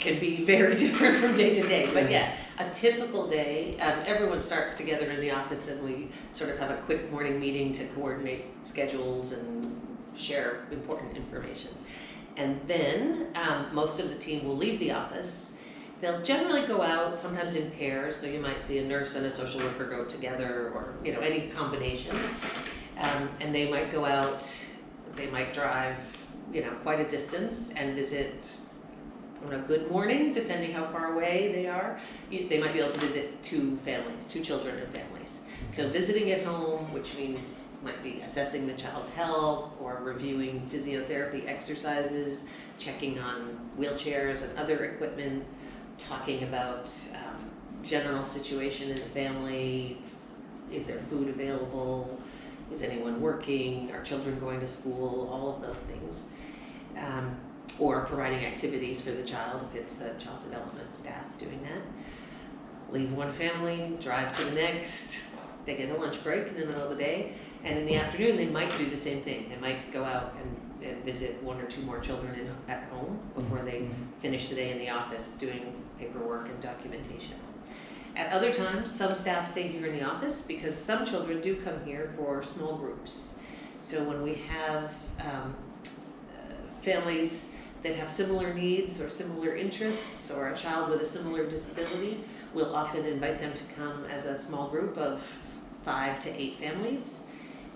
can be very different from day to day. But yeah, a typical day, everyone starts together in the office and we sort of have a quick morning meeting to coordinate schedules and share important information. And then most of the team will leave the office. They'll generally go out, sometimes in pairs, so you might see a nurse and a social worker go together, or any combination. And they might go out, they might drive quite a distance and visit on a good morning, depending how far away they are. They might be able to visit two children and families. So visiting at home, which means might be assessing the child's health or reviewing physiotherapy exercises, checking on wheelchairs and other equipment, talking about general situation in the family. Is there food available? Is anyone working? Are children going to school? All of those things. Or providing activities for the child if it's the child development staff doing that. Leave one family, drive to the next. They get a lunch break in the middle of the day. And in the afternoon, they might do the same thing. They might go out and visit one or two more children at home before they finish the day in the office doing paperwork and documentation. At other times, some staff stay here in the office because some children do come here for small groups. So when we have families that have similar needs or similar interests, or a child with a similar disability, we'll often invite them to come as a small group of 5 to 8 families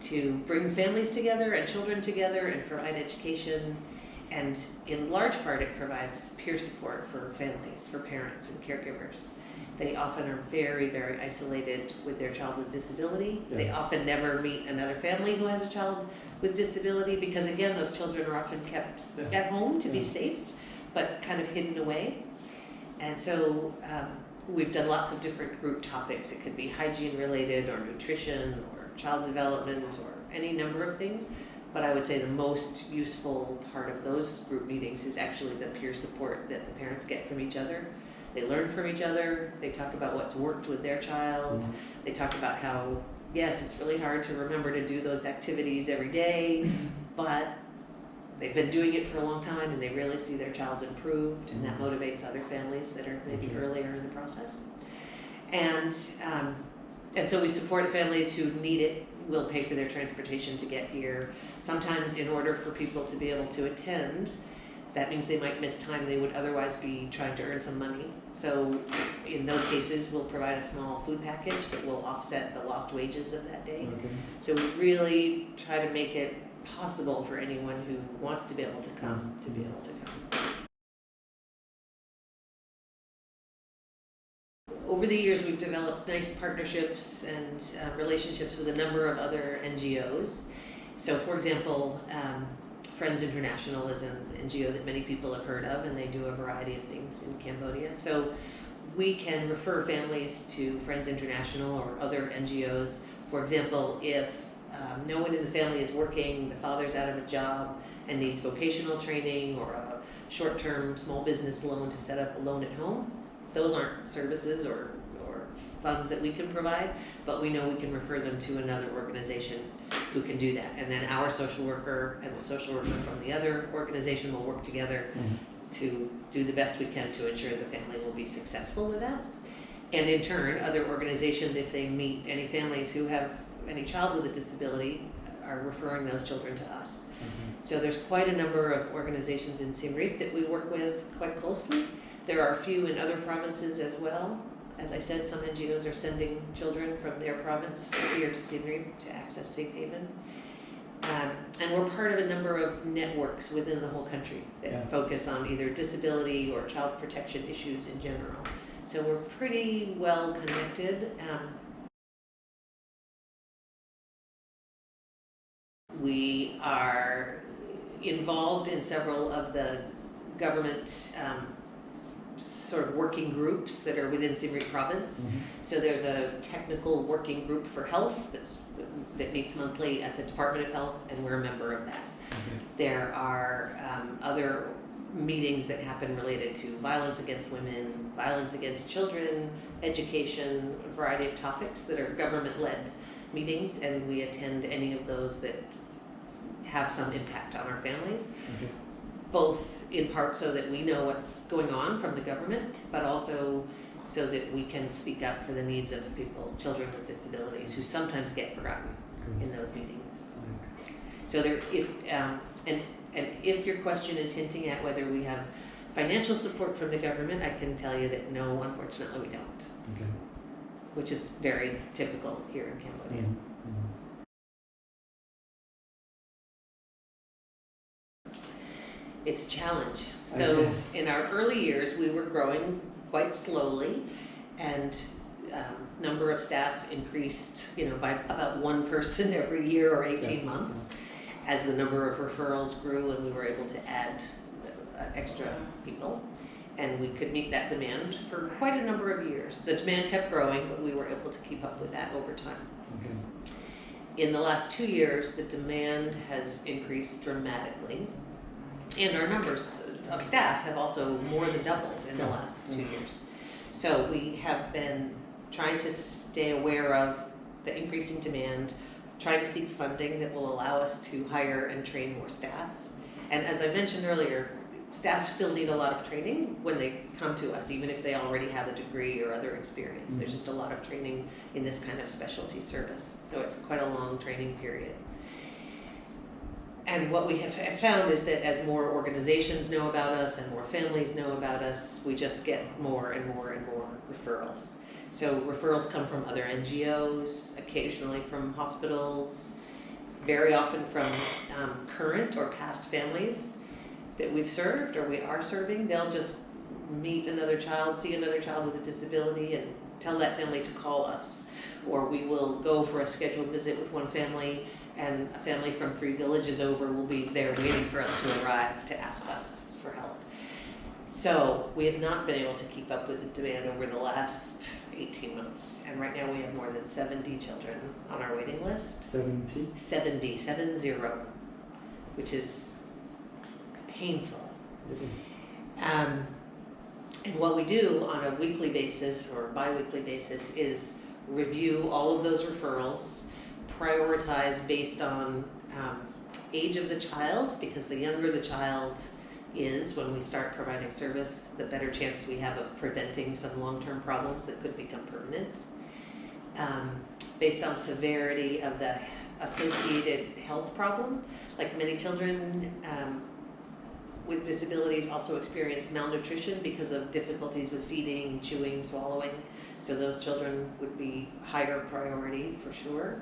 to bring families together and children together and provide education. And in large part, it provides peer support for families, for parents and caregivers. They often are very, very isolated with their child with disability. Yeah. They often never meet another family who has a child with disability because, again, those children are often kept at home to be safe, but kind of hidden away. And so we've done lots of different group topics. It could be hygiene related or nutrition or child development or any number of things. But I would say the most useful part of those group meetings is actually the peer support that the parents get from each other. They learn from each other. They talk about what's worked with their child. They talk about how, yes, it's really hard to remember to do those activities every day, but they've been doing it for a long time and they really see their child's improved, and that motivates other families that are maybe earlier in the process. And so we support families who need it. We'll pay for their transportation to get here. Sometimes in order for people to be able to attend, that means they might miss time they would otherwise be trying to earn some money. So in those cases, we'll provide a small food package that will offset the lost wages of that day. So we really try to make it possible for anyone who wants to be able to come to be able to come. Over the years, we've developed nice partnerships and relationships with a number of other NGOs. So for example, Friends International is an NGO that many people have heard of, and they do a variety of things in Cambodia. So we can refer families to Friends International or other NGOs. For example, if no one in the family is working, the father's out of a job and needs vocational training or a short-term small business loan to set up a loan at home, those aren't services or funds that we can provide, but we know we can refer them to another organization who can do that. And then our social worker and the social worker from the other organization will work together to do the best we can to ensure the family will be successful with that. And in turn, other organizations, if they meet any families who have any child with a disability, are referring those children to us. So there's quite a number of organizations in Siem Reap that we work with quite closely. There are a few in other provinces as well. As I said, some NGOs are sending children from their province here to Siem Reap to access safe haven. And we're part of a number of networks within the whole country that focus on either disability or child protection issues in general. So we're pretty well connected. We are involved in several of the government sort of working groups that are within Siem Reap province. So there's a technical working group for health that meets monthly at the Department of Health, and we're a member of that. There are other meetings that happen related to violence against women, violence against children, education, a variety of topics that are government-led meetings, and we attend any of those that have some impact on our families. both in part so that we know what's going on from the government, but also so that we can speak up for the needs of children with disabilities who sometimes get forgotten in those meetings. So if your question is hinting at whether we have financial support from the government, I can tell you that no, unfortunately we don't. Okay. Which is very typical here in Cambodia. It's a challenge. So in our early years, we were growing quite slowly, and number of staff increased, by about one person every year or 18 months as the number of referrals grew and we were able to add extra people. And we could meet that demand for quite a number of years. The demand kept growing, but we were able to keep up with that over time. Okay. In the last 2 years, the demand has increased dramatically, and our numbers of staff have also more than doubled in the last 2 years. So we have been trying to stay aware of the increasing demand, try to seek funding that will allow us to hire and train more staff. And as I mentioned earlier, staff still need a lot of training when they come to us, even if they already have a degree or other experience. There's just a lot of training in this kind of specialty service. So it's quite a long training period. And what we have found is that as more organizations know about us and more families know about us, we just get more and more and more referrals. So referrals come from other NGOs, occasionally from hospitals, very often from current or past families that we've served or we are serving. They'll just meet another child, see another child with a disability, and tell that family to call us. Or we will go for a scheduled visit with one family, and a family from 3 villages over will be there waiting for us to arrive to ask us for help. So we have not been able to keep up with the demand over the last 18 months. And right now we have more than 70 children on our waiting list. 70? 70, 70, which is painful. And what we do on a weekly basis or bi-weekly basis is review all of those referrals, prioritize based on age of the child, because the younger the child is when we start providing service, the better chance we have of preventing some long-term problems that could become permanent. Based on severity of the associated health problem, like many children with disabilities also experience malnutrition because of difficulties with feeding, chewing, swallowing. So those children would be higher priority for sure.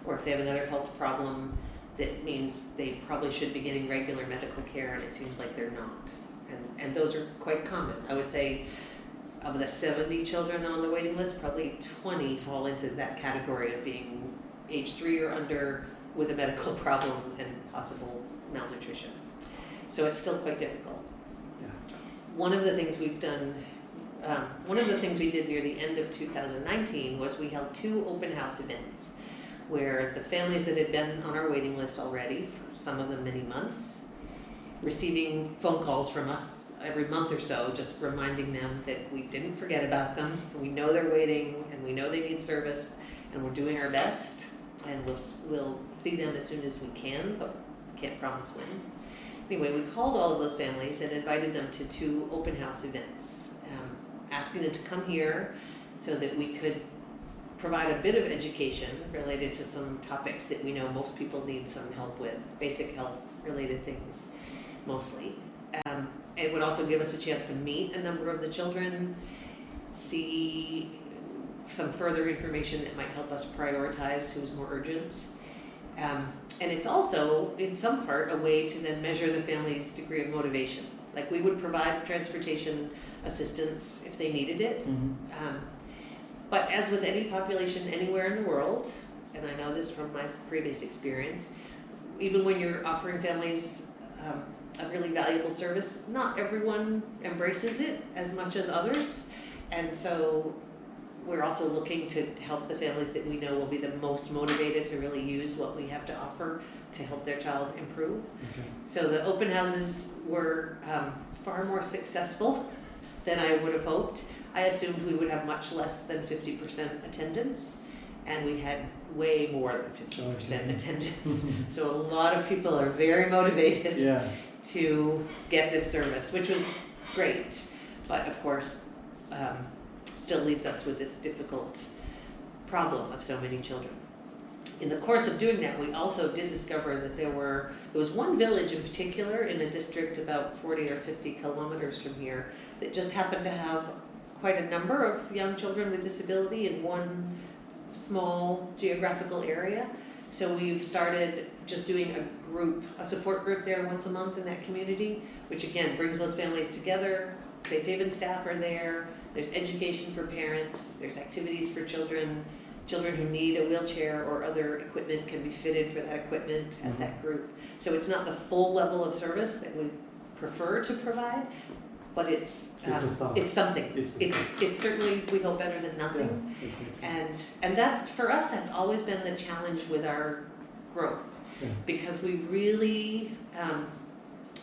Or if they have another health problem, that means they probably should be getting regular medical care, and it seems like they're not. And those are quite common. I would say of the 70 children on the waiting list, probably 20 fall into that category of being age 3 or under with a medical problem and possible malnutrition. So it's still quite difficult. Yeah. One of the things we've done, one of the things we did near the end of 2019 was we held 2 open house events where the families that had been on our waiting list already, for some of them many months, receiving phone calls from us every month or so, just reminding them that we didn't forget about them, we know they're waiting, and we know they need service, and we're doing our best, and we'll see them as soon as we can, but can't promise when. Anyway, we called all of those families and invited them to 2 open house events, asking them to come here so that we could provide a bit of education related to some topics that we know most people need some help with, basic health related things mostly. It would also give us a chance to meet a number of the children, see some further information that might help us prioritize who's more urgent. And it's also, in some part, a way to then measure the family's degree of motivation. Like we would provide transportation assistance if they needed it. Mm-hmm. But as with any population anywhere in the world, and I know this from my previous experience, even when you're offering families a really valuable service, not everyone embraces it as much as others. And so we're also looking to help the families that we know will be the most motivated to really use what we have to offer to help their child improve. Okay. So the open houses were far more successful than I would have hoped. I assumed we would have much less than 50% attendance, and we had way more than 50% attendance. So a lot of people are very motivated. Yeah. to get this service, which was great, but of course still leaves us with this difficult problem of so many children. In the course of doing that, we also did discover that there was one village in particular in a district about 40 or 50 kilometers from here that just happened to have quite a number of young children with disability in one small geographical area. So we've started just doing a support group there once a month in that community, which again brings those families together. Safe Haven staff are there, there's education for parents, there's activities for children. Children who need a wheelchair or other equipment can be fitted for that equipment at that group. So it's not the full level of service that we prefer to provide, but it's something. It's certainly, we hope, better than nothing. Yeah, exactly. And that's, for us, that's always been the challenge with our growth, because we really,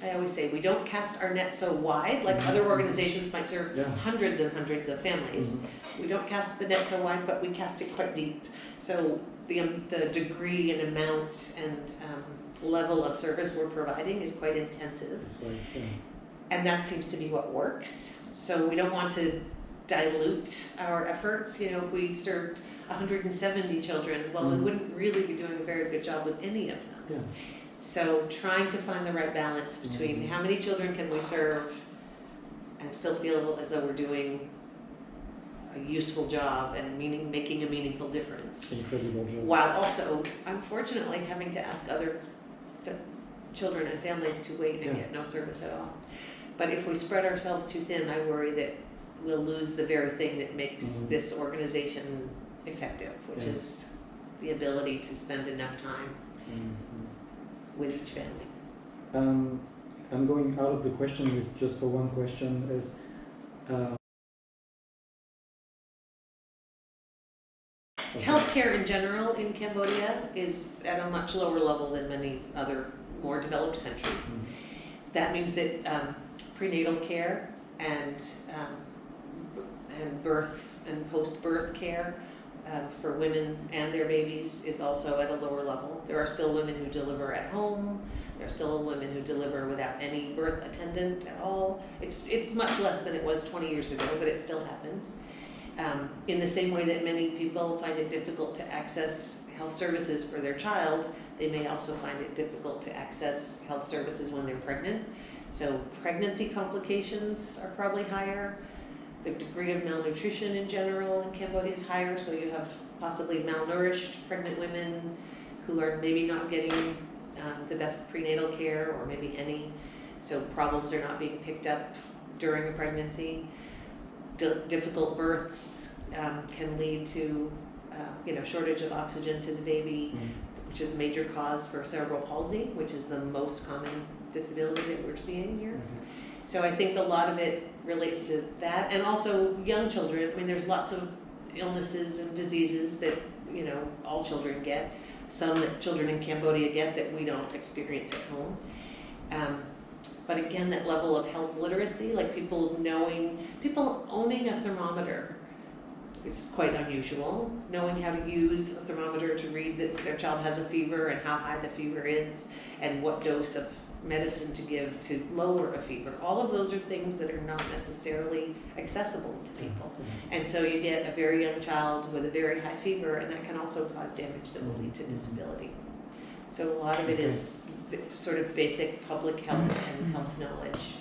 I always say, we don't cast our net so wide, like other organizations might serve hundreds and hundreds of families. We don't cast the net so wide, but we cast it quite deep. So the degree and amount and level of service we're providing is quite intensive. That's right, and that seems to be what works. So we don't want to dilute our efforts. You know, if we served 170 children, well, we wouldn't really be doing a very good job with any of them. So trying to find the right balance between how many children can we serve and still feel as though we're doing a useful job and making a meaningful difference. Incredible job. While also, unfortunately, having to ask other children and families to wait and get no service at all. But if we spread ourselves too thin, I worry that we'll lose the very thing that makes this organization effective, which is the ability to spend enough time with each family. I'm going out of the question list just for one question. Is healthcare in general in Cambodia is at a much lower level than many other more developed countries. That means that prenatal care and birth and post-birth care for women and their babies is also at a lower level. There are still women who deliver at home. There are still women who deliver without any birth attendant at all. It's much less than it was 20 years ago, but it still happens. In the same way that many people find it difficult to access health services for their child, they may also find it difficult to access health services when they're pregnant. So pregnancy complications are probably higher. The degree of malnutrition in general in Cambodia is higher, so you have possibly malnourished pregnant women who are maybe not getting the best prenatal care or maybe any. So problems are not being picked up during a pregnancy. Difficult births can lead to shortage of oxygen to the baby, which is a major cause for cerebral palsy, which is the most common disability that we're seeing here. So I think a lot of it relates to that, and also young children. I mean, there's lots of illnesses and diseases that all children get. Some that children in Cambodia get that we don't experience at home. But again, that level of health literacy, like people owning a thermometer is quite unusual. Knowing how to use a thermometer to read that their child has a fever and how high the fever is and what dose of medicine to give to lower a fever. All of those are things that are not necessarily accessible to people. And so you get a very young child with a very high fever, and that can also cause damage that will lead to disability. So a lot of it is sort of basic public health and health knowledge.